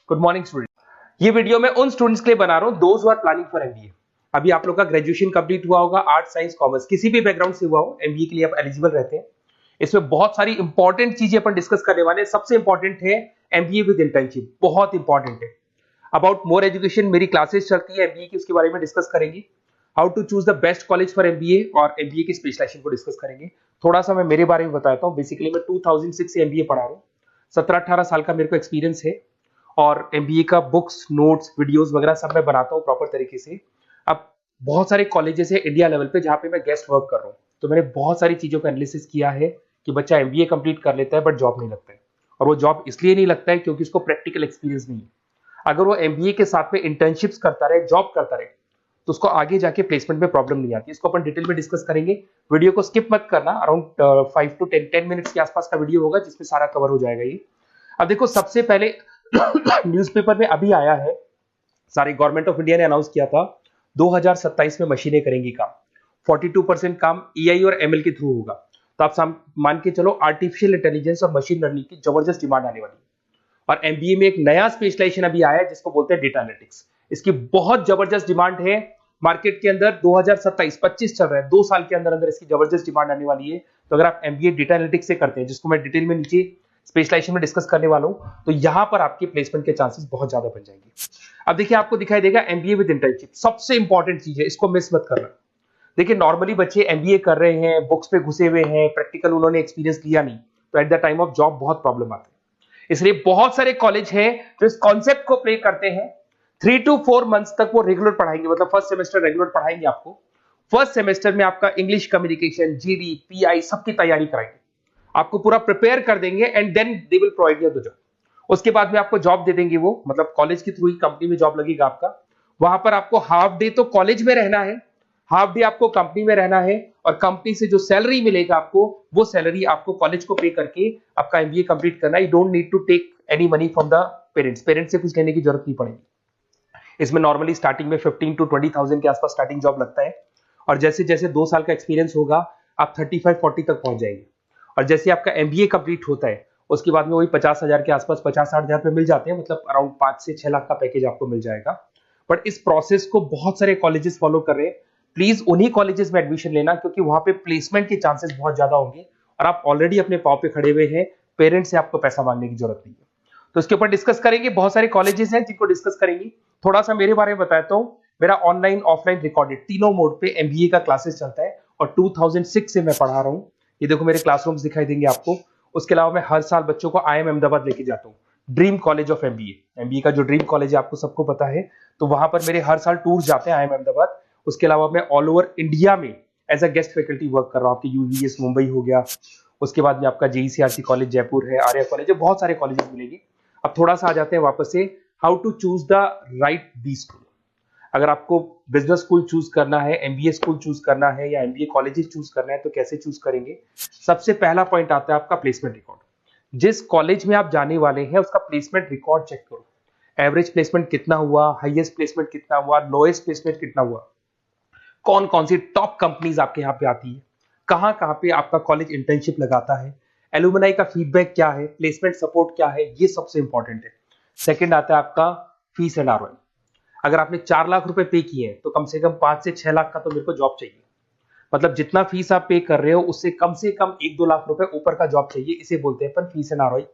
Good morning student. ये video मैं उन स्टूडेंट्स के लिए बना रहा हूं those who are planning for MBA. अभी आप लोग का ग्रेजुएशन कंप्लीट हुआ होगा, आर्ट साइंस कॉमर्स किसी भी बैकग्राउंड से हुआ हो, एमबीए के लिए आप एलिजिबल रहते हैं। इसमें बहुत सारी इंपॉर्टेंट चीजें अपन डिस्कस करने वाले हैं। सबसे इंपॉर्टेंट है एमबीए विद इंटर्नशिप, बहुत इंपॉर्टेंट है। अबाउट मोर एजुकेशन मेरी क्लासेस चलती है एमबीए की, उसके बारे में डिस्कस करेंगे। How to choose the best college for MBA और एमबीए की स्पेशलाइजेशन को डिस्कस करेंगे। थोड़ा सा मैं मेरे बारे में बताता हूँ। बेसिकली मैं 2006 से एमबीए पढ़ा रहा हूँ। 17-18 साल का मेरे को एक्सपीरियंस है और एमबीए का बुक्स, नोट्स, वीडियोस वगैरह सब मैं बनाता हूँ प्रॉपर तरीके से। अब बहुत सारे कॉलेजेस है इंडिया लेवल पे जहाँ पे मैं गेस्ट वर्क कर रहा हूँ, तो मैंने बहुत सारी चीजों का एनालिसिस किया है कि बच्चा एमबीए कंप्लीट कर लेता है बट जॉब नहीं लगता है। और वो जॉब इसलिए नहीं लगता है क्योंकि उसको प्रैक्टिकल एक्सपीरियंस नहीं है। अगर वो एमबीए के साथ में इंटर्नशिप्स करता रहे, जॉब करता रहे, तो उसको आगे जाके प्लेसमेंट में प्रॉब्लम नहीं आती। इसको अपन डिटेल में डिस्कस करेंगे। वीडियो को स्किप मत करना। अराउंड 5 to 10 मिनट्स के आसपास का वीडियो होगा जिसमें सारा कवर हो जाएगा ये। अब देखो, सबसे पहले न्यूज़पेपर में अभी आया है, सारे गवर्नमेंट ऑफ इंडिया ने अनाउंस किया था 2027 में मशीनें करेंगी काम। 42% काम एआई और एमएल के थ्रू होगा। तो आप मान के चलो आर्टिफिशियल इंटेलिजेंस और मशीन लर्निंग की जबरदस्त डिमांड आने वाली है। और एमबीए में एक नया स्पेशलाइजेशन अभी आया है जिसको बोलते हैं डेटा एनालिटिक्स। इसकी बहुत जबरदस्त डिमांड है मार्केट के अंदर। 2027-25 चल रहा है, 2 साल के अंदर अंदर इसकी जबरदस्त डिमांड आने वाली है। तो अगर आप एमबीए डेटा एनालिटिक्स से करते हैं, जिसको मैं डिटेल में नीचे स्पेशलाइजेशन में डिस्कस करने वाला हूं, तो यहां पर आपके प्लेसमेंट के चांसेस बहुत ज्यादा बन जाएंगे। अब देखिए, आपको दिखाई देगा एमबीए विद इंटर्नशिप सबसे इंपॉर्टेंट चीज है, इसको मिस मत करना। देखिए, नॉर्मली बच्चे एमबीए कर रहे हैं, बुक्स पे घुसे हुए हैं, प्रैक्टिकल उन्होंने एक्सपीरियंस लिया नहीं, तो at the time of job बहुत प्रॉब्लम आती है। इसलिए बहुत सारे कॉलेज हैं जो इस कॉन्सेप्ट को प्ले करते हैं। 3 to 4 मंथ्स तक वो रेगुलर पढ़ाएंगे, मतलब फर्स्ट सेमेस्टर रेगुलर पढ़ाएंगे आपको। फर्स्ट सेमेस्टर में आपका इंग्लिश कम्युनिकेशन, जीडी, पीआई सबकी तैयारी कराएंगे, आपको पूरा प्रिपेयर कर देंगे and then they will provide you the job. उसके बाद में आपको जॉब दे देंगे वो, मतलब कॉलेज के थ्रू ही कंपनी में जॉब लगेगा आपका। वहां पर आपको हाफ डे तो कॉलेज में रहना है, हाफ डे आपको कंपनी में रहना है, और कंपनी से जो सैलरी मिलेगा आपको, वो सैलरी आपको कॉलेज को पे करके आपका एमबीए कंप्लीट करना है। You don't need to take any money from the parents से कुछ लेने की जरूरत नहीं पड़ेगी। इसमें नॉर्मली स्टार्टिंग में 15 to 20,000 के आसपास स्टार्टिंग जॉब लगता है, और जैसे जैसे 2 साल का एक्सपीरियंस होगा आप 35-40 तक पहुंच जाएंगे। और जैसे आपका एमबीए कंप्लीट होता है उसके बाद में वही 50,000 के आसपास, 50-60 हजार पे मिल जाते हैं, मतलब अराउंड 5 से 6 लाख का पैकेज आपको मिल जाएगा। बट इस प्रोसेस को बहुत सारे कॉलेजेस फॉलो कर रहे हैं। प्लीज उन्हीं कॉलेजेस में एडमिशन लेना, क्योंकि वहां पे प्लेसमेंट के चांसेस बहुत ज्यादा होंगे और आप ऑलरेडी अपने पांव पे खड़े हुए हैं, पेरेंट्स से आपको पैसा मांगने की जरूरत नहीं है। तो इसके ऊपर डिस्कस करेंगे। बहुत सारे कॉलेजेस हैं जिनको डिस्कस करेंगे। थोड़ा सा मेरे बारे में बताता हूँ। मेरा ऑनलाइन, ऑफलाइन, रिकॉर्डेड तीनों मोड पे एमबीए का क्लासेस चलता है और 2006 से मैं पढ़ा रहा हूँ। ये देखो मेरे क्लासरूम्स दिखाई देंगे आपको। उसके अलावा मैं हर साल बच्चों को आईएम अहमदाबाद लेके जाता हूँ, dream college of MBA. MBA का जो ड्रीम कॉलेज है आपको सबको पता है, तो वहां पर मेरे हर साल टूर जाते हैं आईएम अहमदाबाद। उसके अलावा मैं ऑल ओवर इंडिया में as a guest faculty work कर रहा हूँ। आपकी यूवीएस मुंबई हो गया, उसके बाद में आपका जेईसीआरसी कॉलेज जयपुर है, आर्या कॉलेज है, बहुत सारे कॉलेजेस मिलेंगे। अब थोड़ा सा आ जाते हैं वापस से, how to choose the right B school. अगर आपको बिजनेस स्कूल चूज करना है, एमबीए स्कूल चूज करना है, या एमबीए कॉलेजेस चूज करना है, तो कैसे चूज करेंगे? सबसे पहला पॉइंट आता है आपका प्लेसमेंट रिकॉर्ड। जिस कॉलेज में आप जाने वाले हैं उसका प्लेसमेंट रिकॉर्ड चेक करो। एवरेज प्लेसमेंट कितना हुआ, हाईएस्ट प्लेसमेंट कितना हुआ, लोएस्ट प्लेसमेंट कितना हुआ, कौन कौन सी टॉप कंपनीज आपके यहाँ पे आती है, कहाँ कहाँ पे आपका कॉलेज इंटर्नशिप लगाता है, एलुमनाई का फीडबैक क्या है, प्लेसमेंट सपोर्ट क्या है, ये सबसे इंपॉर्टेंट है। सेकंड आता है आपका फीस एंड आरओआई। अगर आपने 4 लाख रुपए पे किए हैं तो कम से कम 5 से 6 लाख का तो मेरे को जॉब चाहिए। मतलब जितना फीस आप पे कर रहे हो उससे कम से कम 1-2 लाख रुपए ऊपर का जॉब चाहिए। इसे बोलते हैं अपन फीस एंड आरओआई।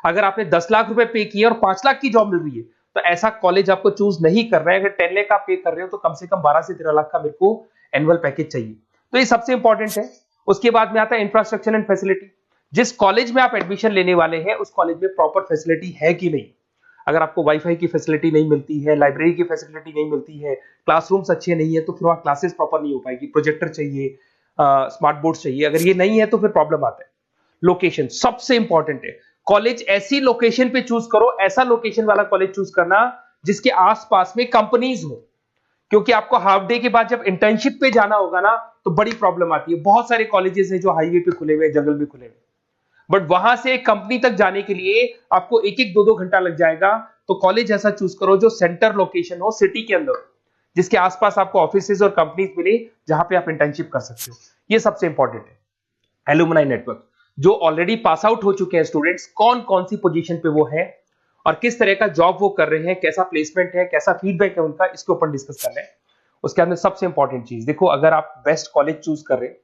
अगर आपने 10 लाख रुपए पे किए और 5 लाख की जॉब मिल रही है तो ऐसा कॉलेज आपको चूज नहीं कर रहा है। अगर 10 लाख आप पे कर रहे हो तो कम से कम 12 से 13 लाख का मेरे को एनुअल पैकेज चाहिए। तो ये सबसे इंपॉर्टेंट है। उसके बाद में आता है इंफ्रास्ट्रक्चर एंड फैसिलिटी। जिस कॉलेज में आप एडमिशन लेने वाले हैं उस कॉलेज में प्रॉपर फैसिलिटी है कि नहीं। अगर आपको वाईफाई की फैसिलिटी नहीं मिलती है, लाइब्रेरी की फैसिलिटी नहीं मिलती है, क्लासरूम्स अच्छे नहीं है, तो फिर वहां क्लासेस प्रॉपर नहीं हो पाएगी। प्रोजेक्टर चाहिए, स्मार्ट बोर्ड चाहिए। अगर ये नहीं है तो फिर प्रॉब्लम आता है। लोकेशन सबसे इंपॉर्टेंट है। कॉलेज ऐसी लोकेशन पे चूज करो, ऐसा लोकेशन वाला कॉलेज चूज करना जिसके आसपास में कंपनीज हो, क्योंकि आपको हाफ डे के बाद जब इंटर्नशिप पे जाना होगा ना तो बड़ी प्रॉब्लम आती है। बहुत सारे कॉलेजेस हैं जो हाईवे पे खुले हुए, जंगल में खुले हुए, बट वहां से कंपनी तक जाने के लिए आपको 1-1, 2-2 घंटा लग जाएगा। तो कॉलेज ऐसा चूज करो जो सेंटर लोकेशन हो, सिटी के अंदर, जिसके आसपास आपको ऑफिसेज और कंपनीज मिले जहां पे आप इंटर्नशिप कर सकते हो। ये सबसे इंपॉर्टेंट है। एलुमनाई नेटवर्क, जो ऑलरेडी पास आउट हो चुके हैं स्टूडेंट्स, कौन कौन सी पोजीशन पे वो है, और किस तरह का जॉब वो कर रहे हैं, कैसा प्लेसमेंट है, कैसा फीडबैक है उनका, इसके ऊपर डिस्कस कर रहे हैं। उसके अंदर सबसे इंपॉर्टेंट चीज देखो, अगर आप बेस्ट कॉलेज चूज कर रहे हैं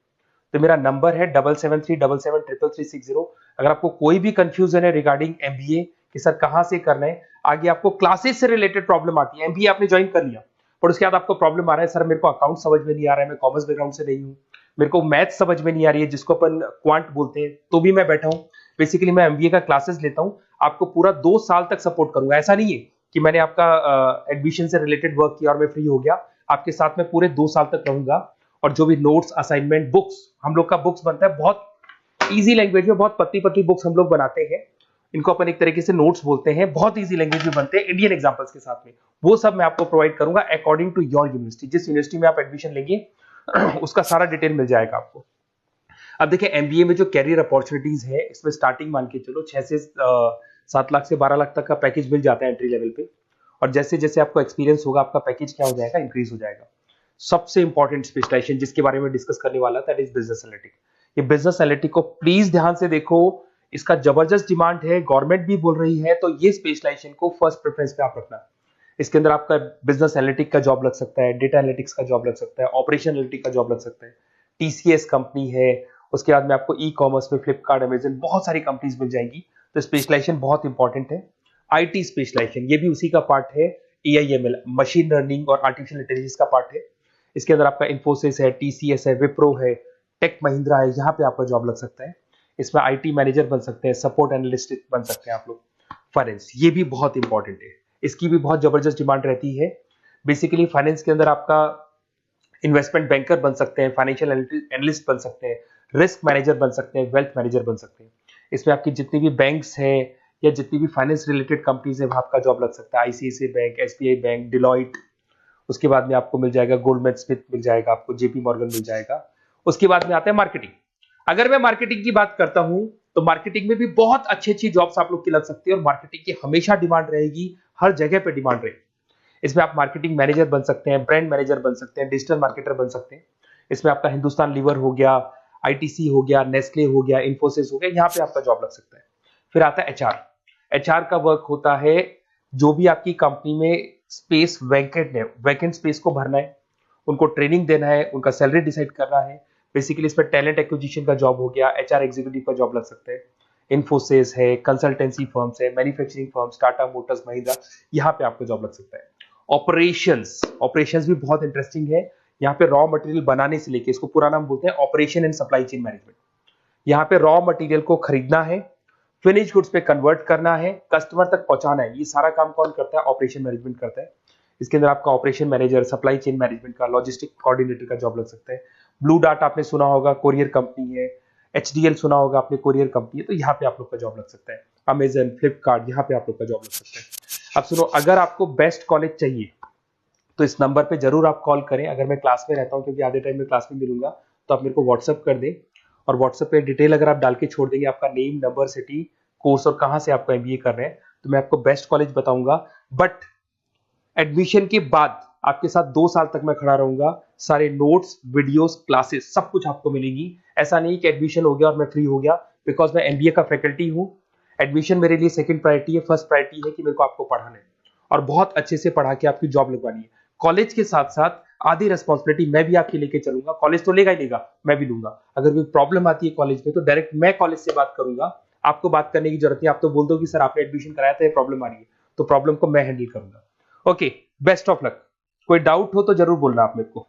तो मेरा नंबर है 7737733360। अगर आपको कोई भी कंफ्यूजन है रिगार्डिंग एमबीए कि सर कहां से करना है, आगे आपको क्लासेस से रिलेटेड प्रॉब्लम आती है, एमबीए आपने ज्वाइन कर लिया पर उसके बाद आपको प्रॉब्लम आ रहा है, सर मेरे को अकाउंट समझ में नहीं आ रहा है, मैं कॉमर्स बैकग्राउंड से नहीं हूँ, मेरे को मैथ समझ में नहीं आ रही है जिसको अपन क्वांट बोलते हैं, तो भी मैं बैठा हूँ, बेसिकली मैं एमबीए का क्लासेस लेता हूँ, आपको पूरा 2 साल तक सपोर्ट करूंगा। ऐसा नहीं है कि मैंने आपका एडमिशन से रिलेटेड वर्क किया और मैं फ्री हो गया, आपके साथ में पूरे 2 साल तक रहूंगा। और जो भी नोट्स, असाइनमेंट, बुक्स, हम लोग का बुक्स बनता है बहुत इजी लैंग्वेज में, बहुत पतली पतली बुक्स हम लोग बनाते हैं, इनको अपन एक तरीके से नोट्स बोलते हैं, बहुत इजी लैंग्वेज में बनते हैं इंडियन एग्जांपल्स के साथ में, वो सब मैं आपको प्रोवाइड करूंगा अकॉर्डिंग टू योर यूनिवर्सिटी। जिस यूनिवर्सिटी में आप एडमिशन लेंगे उसका सारा डिटेल मिल जाएगा आपको। अब देखिए एमबीए में जो कैरियर अपॉर्चुनिटीज है, इसमें स्टार्टिंग मान के चलो 6 से 7 लाख से 12 लाख तक का पैकेज मिल जाता है एंट्री लेवल पे, और जैसे जैसे आपको एक्सपीरियंस होगा आपका पैकेज क्या हो जाएगा, इंक्रीज हो जाएगा। सबसे इंपॉर्टेंट स्पेशलाइजेशन जिसके बारे में डिस्कस करने वाला दैट इज बिजनेस एनालिटिक। ये बिजनेस एनालिटिक को प्लीज ध्यान से देखो, इसका जबरदस्त डिमांड है, गवर्नमेंट भी बोल रही है, तो ये स्पेशलाइजेशन को फर्स्ट प्रेफरेंस पे आप रखना। इसके अंदर आपका बिजनेस एनालिटिक का जॉब लग सकता है, डेटा एनालिटिक्स का जॉब लग सकता है, ऑपरेशन एनालिटिक का जॉब लग सकता है, टीसीएस कंपनी है, उसके बाद में आपको ई कॉमर्स में फ्लिपकार्ट, अमेजन, बहुत सारी कंपनीज मिल जाएंगी। तो स्पेशलाइजेशन बहुत इंपॉर्टेंट है। आईटी स्पेशलाइजेशन ये भी उसी का पार्ट है, एआईएमएल, मशीन लर्निंग और आर्टिफिशियल इंटेलिजेंस का पार्ट है। इसके अंदर आपका इन्फोसिस है, टीसीएस है, विप्रो है, टेक महिंद्रा है, यहाँ पे आपका जॉब लग सकता है। इसमें आईटी मैनेजर बन सकते हैं, सपोर्ट एनालिस्ट बन सकते हैं आप लोग। फाइनेंस ये भी बहुत इंपॉर्टेंट है, इसकी भी बहुत जबरदस्त डिमांड रहती है। बेसिकली फाइनेंस के अंदर आपका इन्वेस्टमेंट बैंकर बन सकते हैं, फाइनेंशियल एनालिस्ट बन सकते हैं, रिस्क मैनेजर बन सकते हैं, वेल्थ मैनेजर बन सकते हैं। इसमें आपकी जितनी भी बैंक्स हैं या जितनी भी फाइनेंस रिलेटेड कंपनीज है वहां आपका जॉब लग सकता है, ICICI bank, SBI bank, Deloitte, उसके बाद में आपको मिल जाएगा गोल्डमैन स्मिथ मिल जाएगा, आपको जेपी मॉर्गन मिल जाएगा। उसके बाद में आता है मार्केटिंग। अगर मैं मार्केटिंग की बात करता हूं तो मार्केटिंग में भी बहुत अच्छी अच्छी जॉब्स आप लोग की लग सकती है, और मार्केटिंग की हमेशा डिमांड रहेगी, हर जगह पे डिमांड रहेगी। इसमें आप मार्केटिंग मैनेजर बन सकते हैं, ब्रांड मैनेजर बन सकते हैं, डिजिटल मार्केटर बन सकते हैं। इसमें आपका हिंदुस्तान लीवर हो गया, आईटीसी हो गया, नेस्ले हो गया, इन्फोसिस हो गया, यहाँ पे आपका जॉब लग सकता है। फिर आता है एचआर। एचआर का वर्क होता है जो भी आपकी कंपनी में स्पेस वैकेंट है, वैकेंट स्पेस को भरना है, उनको ट्रेनिंग देना है, उनका सैलरी डिसाइड करना है। बेसिकली इसमें टैलेंट एक्विजिशन का जॉब हो गया, एचआर एग्जीक्यूटिव का जॉब लग सकता है। इन्फोसिस है, कंसल्टेंसी फर्म्स है, manufacturing firms, Tata Motors, Mahindra, यहाँ पे आपको जॉब लग सकता है। ऑपरेशंस, ऑपरेशंस भी बहुत इंटरेस्टिंग है। यहाँ पे रॉ मटेरियल बनाने से लेके, इसको पूरा नाम बोलते हैं operation and supply chain management. यहाँ पे रॉ मटेरियल को खरीदना है, फिनिश गुड्स पे कन्वर्ट करना है, कस्टमर तक पहुंचाना है, ये सारा काम कौन करता है, ऑपरेशन मैनेजमेंट करता है। इसके अंदर आपका operation manager, supply chain management का, लॉजिस्टिक कोऑर्डिनेटर का जॉब लग सकता है। ब्लू डार्ट आपने सुना होगा, कोरियर कंपनी है। एचडीएल सुना होगा आपने, कोरियर कंपनी है, तो यहाँ पे आप लोग का जॉब लग सकता है। अमेजन, फ्लिपकार्ट, यहाँ पे आप लोग का जॉब लग सकता है। अब सुनो, अगर आपको बेस्ट कॉलेज चाहिए तो इस नंबर पे जरूर आप कॉल करें। अगर मैं क्लास में रहता हूँ, क्योंकि आधे टाइम में क्लास में मिलूंगा, तो आप मेरे को व्हाट्सअप कर दें, और व्हाट्सएप पे डिटेल अगर आप डाल के छोड़ देंगे, आपका नेम, नंबर, सिटी, कोर्स और कहां से आपको एमबीए कर रहे हैं, तो मैं आपको बेस्ट कॉलेज बताऊंगा। बट एडमिशन के बाद आपके साथ 2 साल तक मैं खड़ा रहूंगा, सारे नोट्स, वीडियोस, क्लासेस सब कुछ आपको मिलेगी। ऐसा नहीं कि एडमिशन हो गया और मैं फ्री हो गया, बिकॉज मैं एमबीए का फैकल्टी हूं। एडमिशन मेरे लिए सेकंड प्रायोरिटी है, फर्स्ट प्रायोरिटी है कि मेरे को आपको पढ़ाना है और बहुत अच्छे से पढ़ा के आपकी जॉब लगवानी है। कॉलेज के साथ साथ आधी रिस्पॉन्सिबिलिटी मैं भी आपकी लेके चलूंगा, कॉलेज तो लेगा ही लेगा, मैं भी लूंगा। अगर कोई प्रॉब्लम आती है कॉलेज में तो डायरेक्ट मैं कॉलेज से बात करूंगा, आपको बात करने की जरूरत नहीं। आप तो बोल दो कि सर आपने एडमिशन कराया था, ये प्रॉब्लम आ रही है, तो प्रॉब्लम को मैं हैंडल करूंगा। Okay, best of luck. कोई डाउट हो तो जरूर बोलना आप मेरे को।